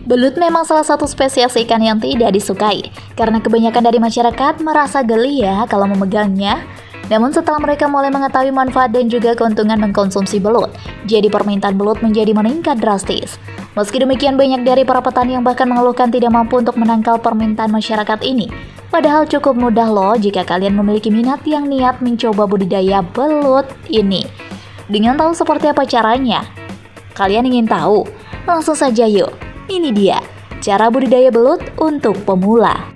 Belut memang salah satu spesies ikan yang tidak disukai, karena kebanyakan dari masyarakat merasa geli ya kalau memegangnya. Namun setelah mereka mulai mengetahui manfaat dan juga keuntungan mengkonsumsi belut, jadi permintaan belut menjadi meningkat drastis. Meski demikian, banyak dari para petani yang bahkan mengeluhkan tidak mampu untuk menangkal permintaan masyarakat ini. Padahal cukup mudah loh jika kalian memiliki minat yang niat mencoba budidaya belut ini. Dengan tahu seperti apa caranya? Kalian ingin tahu? Langsung saja yuk. Ini dia, cara budidaya belut untuk pemula.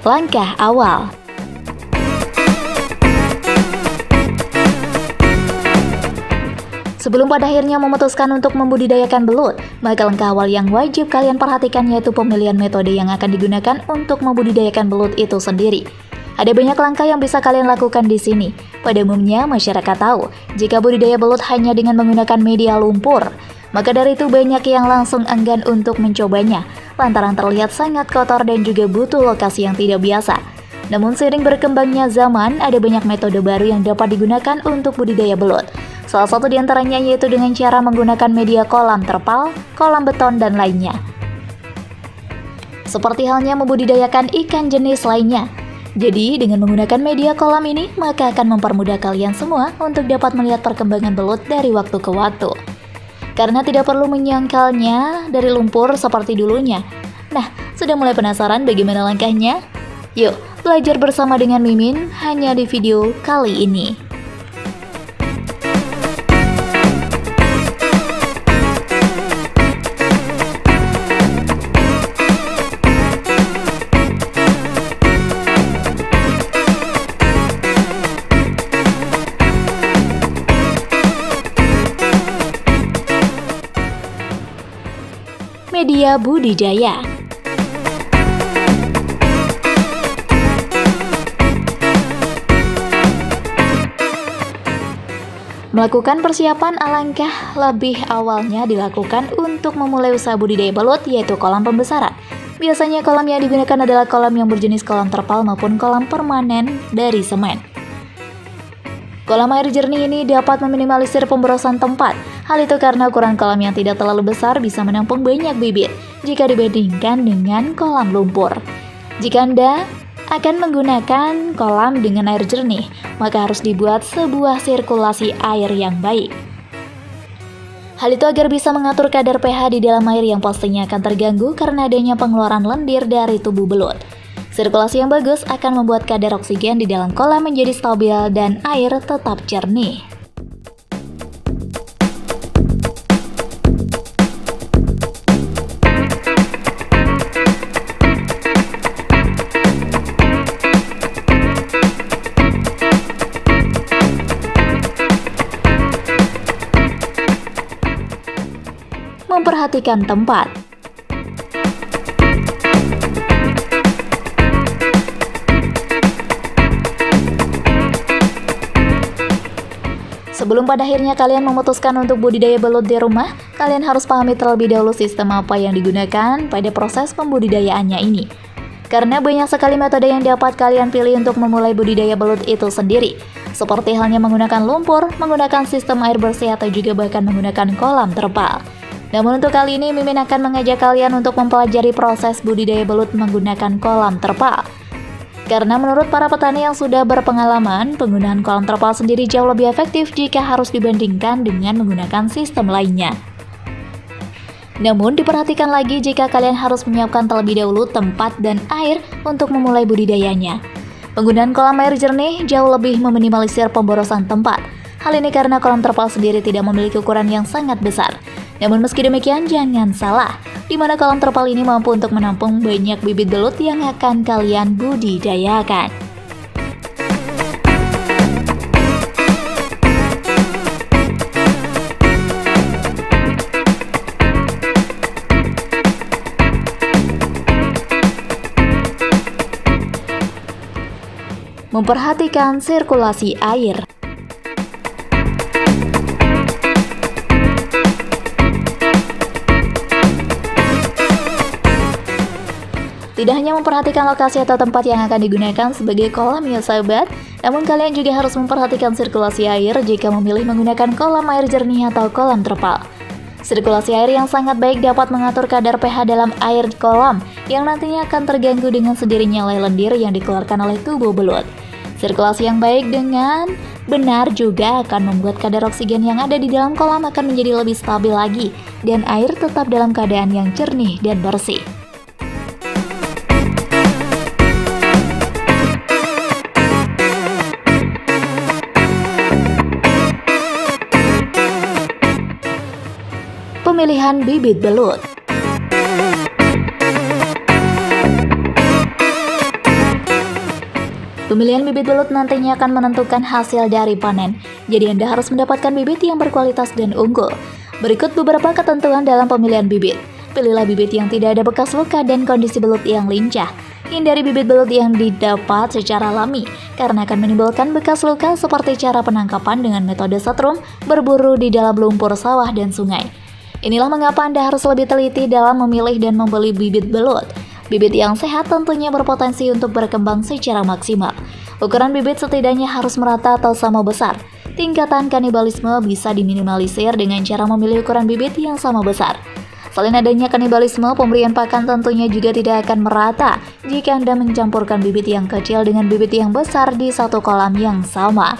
Langkah awal. Sebelum pada akhirnya memutuskan untuk membudidayakan belut, maka langkah awal yang wajib kalian perhatikan yaitu pemilihan metode yang akan digunakan untuk membudidayakan belut itu sendiri. Ada banyak langkah yang bisa kalian lakukan di sini. Pada umumnya, masyarakat tahu jika budidaya belut hanya dengan menggunakan media lumpur. Maka dari itu banyak yang langsung enggan untuk mencobanya, lantaran terlihat sangat kotor dan juga butuh lokasi yang tidak biasa. Namun seiring berkembangnya zaman, ada banyak metode baru yang dapat digunakan untuk budidaya belut. Salah satu diantaranya yaitu dengan cara menggunakan media kolam terpal, kolam beton, dan lainnya. Seperti halnya membudidayakan ikan jenis lainnya. Jadi dengan menggunakan media kolam ini, maka akan mempermudah kalian semua untuk dapat melihat perkembangan belut dari waktu ke waktu. Karena tidak perlu menyangkalnya dari lumpur seperti dulunya. Nah, sudah mulai penasaran bagaimana langkahnya? Yuk, belajar bersama dengan Mimin hanya di video kali ini. Media budidaya. Melakukan persiapan alangkah lebih awalnya dilakukan untuk memulai usaha budidaya belut, yaitu kolam pembesaran. Biasanya kolam yang digunakan adalah kolam yang berjenis kolam terpal maupun kolam permanen dari semen. Kolam air jernih ini dapat meminimalisir pemborosan tempat. Hal itu karena ukuran kolam yang tidak terlalu besar bisa menampung banyak bibit jika dibandingkan dengan kolam lumpur. Jika Anda akan menggunakan kolam dengan air jernih, maka harus dibuat sebuah sirkulasi air yang baik. Hal itu agar bisa mengatur kadar pH di dalam air yang pastinya akan terganggu karena adanya pengeluaran lendir dari tubuh belut. Sirkulasi yang bagus akan membuat kadar oksigen di dalam kolam menjadi stabil dan air tetap jernih. Memperhatikan tempat. Sebelum pada akhirnya kalian memutuskan untuk budidaya belut di rumah, kalian harus pahami terlebih dahulu sistem apa yang digunakan pada proses pembudidayaannya ini. Karena banyak sekali metode yang dapat kalian pilih untuk memulai budidaya belut itu sendiri. Seperti halnya menggunakan lumpur, menggunakan sistem air bersih, atau juga bahkan menggunakan kolam terpal. Namun untuk kali ini, Mimin akan mengajak kalian untuk mempelajari proses budidaya belut menggunakan kolam terpal. Karena menurut para petani yang sudah berpengalaman, penggunaan kolam terpal sendiri jauh lebih efektif jika harus dibandingkan dengan menggunakan sistem lainnya. Namun diperhatikan lagi jika kalian harus menyiapkan terlebih dahulu tempat dan air untuk memulai budidayanya. Penggunaan kolam air jernih jauh lebih meminimalisir pemborosan tempat. Hal ini karena kolam terpal sendiri tidak memiliki ukuran yang sangat besar. Namun meski demikian, jangan salah, di mana kolam terpal ini mampu untuk menampung banyak bibit belut yang akan kalian budidayakan. Memperhatikan sirkulasi air. Tidak hanya memperhatikan lokasi atau tempat yang akan digunakan sebagai kolam ya sahabat, namun kalian juga harus memperhatikan sirkulasi air jika memilih menggunakan kolam air jernih atau kolam terpal. Sirkulasi air yang sangat baik dapat mengatur kadar pH dalam air kolam yang nantinya akan terganggu dengan sendirinya oleh lendir yang dikeluarkan oleh tubuh belut. Sirkulasi yang baik dengan benar juga akan membuat kadar oksigen yang ada di dalam kolam akan menjadi lebih stabil lagi dan air tetap dalam keadaan yang jernih dan bersih. Pemilihan bibit belut. Pemilihan bibit belut nantinya akan menentukan hasil dari panen, jadi Anda harus mendapatkan bibit yang berkualitas dan unggul. Berikut beberapa ketentuan dalam pemilihan bibit. Pilihlah bibit yang tidak ada bekas luka dan kondisi belut yang lincah. Hindari bibit belut yang didapat secara alami, karena akan menimbulkan bekas luka seperti cara penangkapan dengan metode setrum, berburu di dalam lumpur sawah dan sungai. Inilah mengapa Anda harus lebih teliti dalam memilih dan membeli bibit belut. Bibit yang sehat tentunya berpotensi untuk berkembang secara maksimal. Ukuran bibit setidaknya harus merata atau sama besar. Tingkatan kanibalisme bisa diminimalisir dengan cara memilih ukuran bibit yang sama besar. Selain adanya kanibalisme, pemberian pakan tentunya juga tidak akan merata jika Anda mencampurkan bibit yang kecil dengan bibit yang besar di satu kolam yang sama.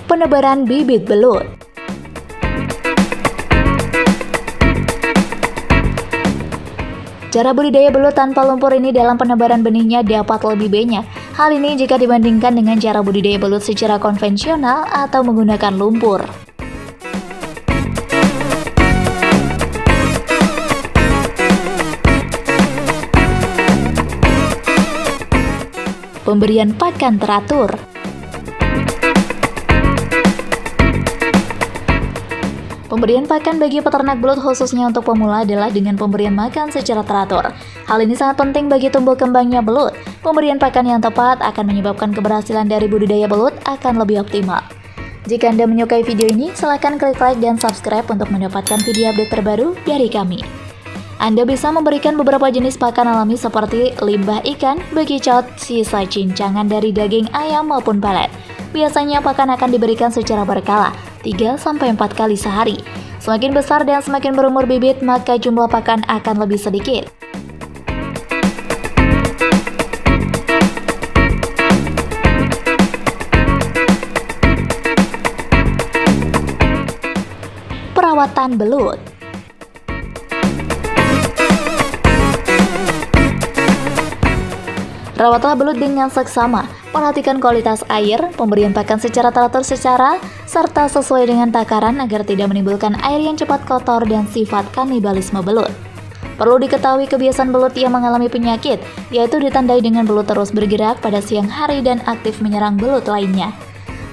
Penebaran bibit belut. Cara budidaya belut tanpa lumpur ini dalam penebaran benihnya dapat lebih banyak. Hal ini jika dibandingkan dengan cara budidaya belut secara konvensional atau menggunakan lumpur. Pemberian pakan teratur. Pemberian pakan bagi peternak belut khususnya untuk pemula adalah dengan pemberian makan secara teratur. Hal ini sangat penting bagi tumbuh kembangnya belut. Pemberian pakan yang tepat akan menyebabkan keberhasilan dari budidaya belut akan lebih optimal. Jika Anda menyukai video ini, silakan klik like dan subscribe untuk mendapatkan video update terbaru dari kami. Anda bisa memberikan beberapa jenis pakan alami seperti limbah ikan, bekicot, sisa cincangan dari daging ayam maupun pelet. Biasanya pakan akan diberikan secara berkala, 3-4 kali sehari. Semakin besar dan semakin berumur bibit, maka jumlah pakan akan lebih sedikit. Perawatan belut. Rawatlah belut dengan seksama. Perhatikan kualitas air, pemberian pakan secara teratur serta sesuai dengan takaran agar tidak menimbulkan air yang cepat kotor dan sifat kanibalisme belut. Perlu diketahui kebiasaan belut yang mengalami penyakit, yaitu ditandai dengan belut terus bergerak pada siang hari dan aktif menyerang belut lainnya.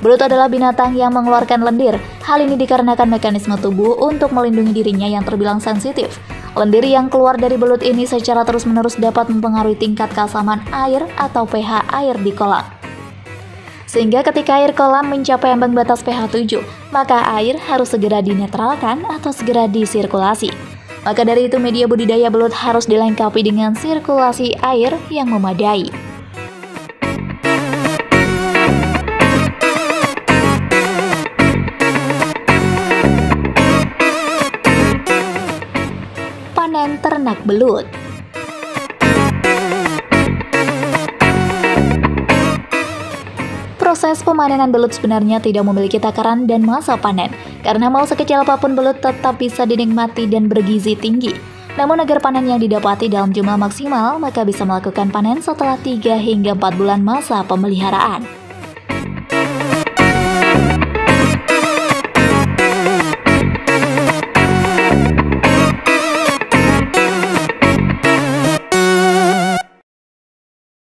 Belut adalah binatang yang mengeluarkan lendir. Hal ini dikarenakan mekanisme tubuh untuk melindungi dirinya yang terbilang sensitif. Lendir yang keluar dari belut ini secara terus-menerus dapat mempengaruhi tingkat keasaman air atau pH air di kolam. Sehingga ketika air kolam mencapai ambang batas pH 7, maka air harus segera dinetralkan atau segera disirkulasi. Maka dari itu media budidaya belut harus dilengkapi dengan sirkulasi air yang memadai. Panen ternak belut. Proses pemanenan belut sebenarnya tidak memiliki takaran dan masa panen, karena mau sekecil apapun belut tetap bisa dinikmati dan bergizi tinggi. Namun agar panen yang didapati dalam jumlah maksimal, maka bisa melakukan panen setelah 3 hingga 4 bulan masa pemeliharaan.